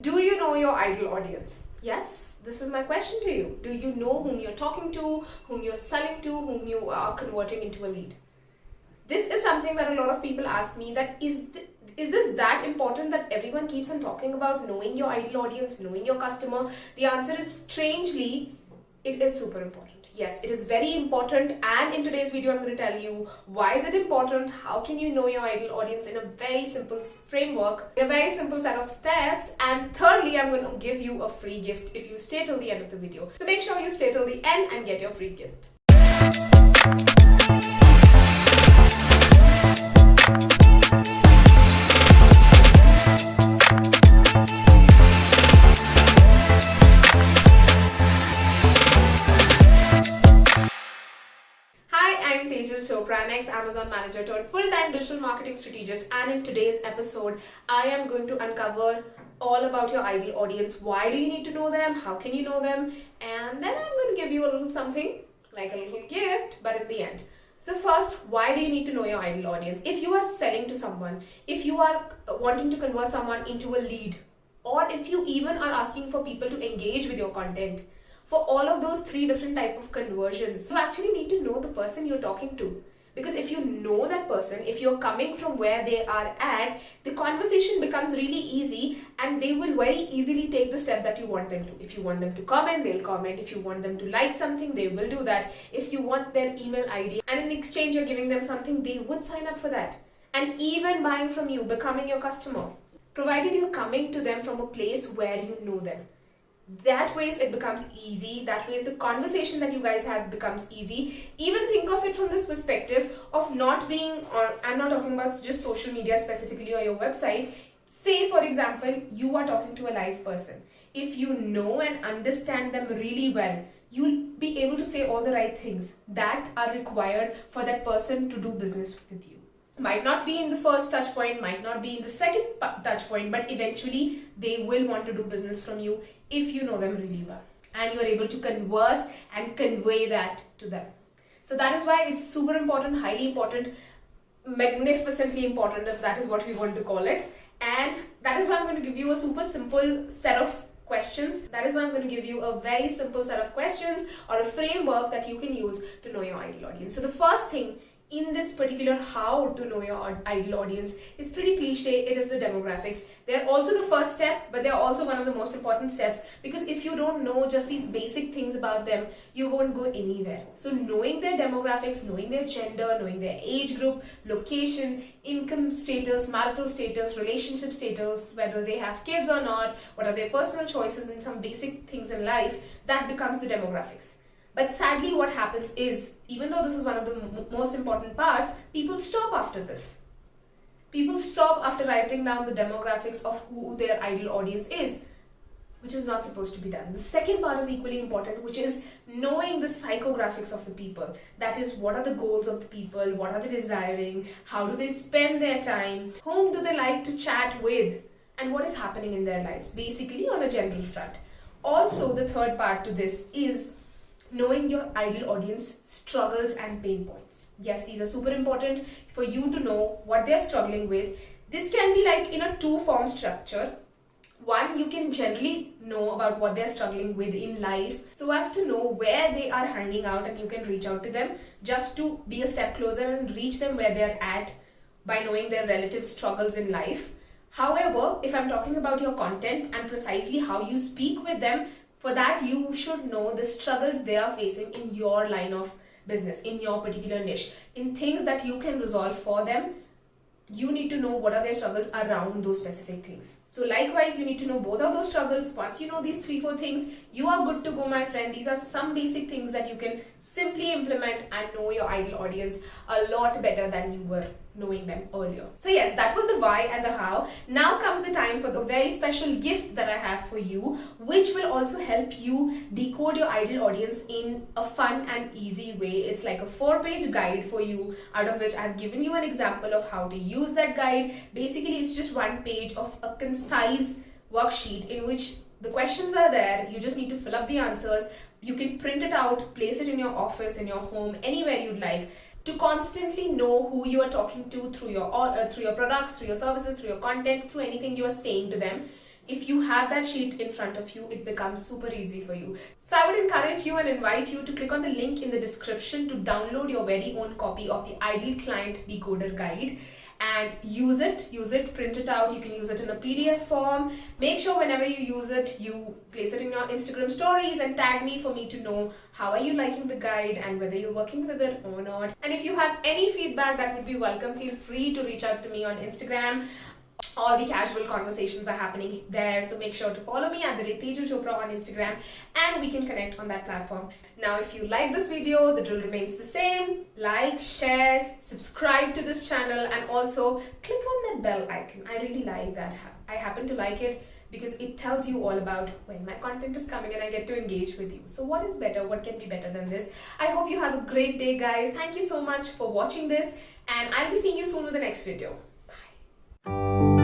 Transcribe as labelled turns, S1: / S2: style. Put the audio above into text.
S1: Do you know your ideal audience? Yes, this is my question to you. Do you know whom you're talking to, whom you're selling to, whom you are converting into a lead? This is something that a lot of people ask me, that is this that important that everyone keeps on talking about knowing your ideal audience, knowing your customer? The answer is, strangely, it is super important. Yes, it is very important, and in today's video I'm going to tell you why is it important, how can you know your ideal audience in a very simple framework, in a very simple set of steps, and thirdly I'm going to give you a free gift if you stay till the end of the video. So make sure you stay till the end and get your free gift. I'm Tejal, Chopra, next Amazon manager turned full-time digital marketing strategist, and in today's episode I am going to uncover all about your ideal audience. Why do you need to know them? How can you know them? And then I'm going to give you a little something like a little gift, but in the end. So first, why do you need to know your ideal audience? If you are selling to someone, if you are wanting to convert someone into a lead, or if you even are asking for people to engage with your content, for all of those three different type of conversions, you actually need to know the person you're talking to. Because if you know that person, if you're coming from where they are at, the conversation becomes really easy and they will very easily take the step that you want them to. If you want them to comment, they'll comment. If you want them to like something, they will do that. If you want their email ID and in exchange you're giving them something, they would sign up for that. And even buying from you, becoming your customer, provided you're coming to them from a place where you know them. That ways it becomes easy. That ways the conversation that you guys have becomes easy. Even think of it from this perspective of not being, or I'm not talking about just social media specifically or your website. Say for example, you are talking to a live person. If you know and understand them really well, you'll be able to say all the right things that are required for that person to do business with you. Might not be in the first touch point, might not be in the second touch point, but eventually they will want to do business from you if you know them really well and you're able to converse and convey that to them. So that is why it's super important, highly important, magnificently important, if that is what we want to call it. And that is why I'm going to give you a super simple set of questions. That is why I'm going to give you a very simple set of questions or a framework that you can use to know your ideal audience. So the first thing in this particular how to know your ideal audience is pretty cliche. It is the demographics. They're also the first step, but they're also one of the most important steps, because if you don't know just these basic things about them, you won't go anywhere. So knowing their demographics, knowing their gender, knowing their age group, location, income status, marital status, relationship status, whether they have kids or not, what are their personal choices and some basic things in life, that becomes the demographics. But sadly what happens is, even though this is one of the most important parts, people stop after this. People stop after writing down the demographics of who their ideal audience is, which is not supposed to be done. The second part is equally important, which is knowing the psychographics of the people. That is, what are the goals of the people, what are they desiring, how do they spend their time, whom do they like to chat with, and what is happening in their lives, basically on a general front. Also, the third part to this is knowing your ideal audience struggles and pain points. Yes, these are super important for you to know what they're struggling with. This can be like in a two-form structure. One, you can generally know about what they're struggling with in life so as to know where they are hanging out, and you can reach out to them just to be a step closer and reach them where they're at by knowing their relative struggles in life. However, if I'm talking about your content and precisely how you speak with them, for that, you should know the struggles they are facing in your line of business, in your particular niche, in things that you can resolve for them. You need to know what are their struggles around those specific things. So likewise, you need to know both of those struggles. Once you know these 3-4 things, you are good to go, my friend. These are some basic things that you can simply implement and know your ideal audience a lot better than you were knowing them earlier. So yes, that was the why and the how. Now comes the time for the very special gift that I have for you, which will also help you decode your ideal audience in a fun and easy way. It's like a 4-page guide for you, out of which I've given you an example of how to use that guide. Basically, it's just 1 page of a concise worksheet in which the questions are there. You just need to fill up the answers. You can print it out, place it in your office, in your home, anywhere you'd like, to constantly know who you are talking to through your products, through your services, through your content, through anything you are saying to them. if you have that sheet in front of you, it becomes super easy for you. So I would encourage you and invite you to click on the link in the description to download your very own copy of the Ideal Client Decoder Guide and use it, print it out. You can use it in a PDF form. Make sure whenever you use it, you place it in your Instagram stories and tag me for me to know how are you liking the guide and whether you're working with it or not. And if you have any feedback, that would be welcome. Feel free to reach out to me on Instagram. All the casual conversations are happening there, so make sure to follow me at the Tejal Chopra on Instagram and we can connect on that platform. Now, if you like this video, the drill remains the same. Like, share, subscribe to this channel, and also click on that bell icon. I really like that. I happen to like it because it tells you all about when my content is coming and I get to engage with you. So what is better? What can be better than this? I hope you have a great day, guys. Thank you so much for watching this, and I'll be seeing you soon with the next video. Bye.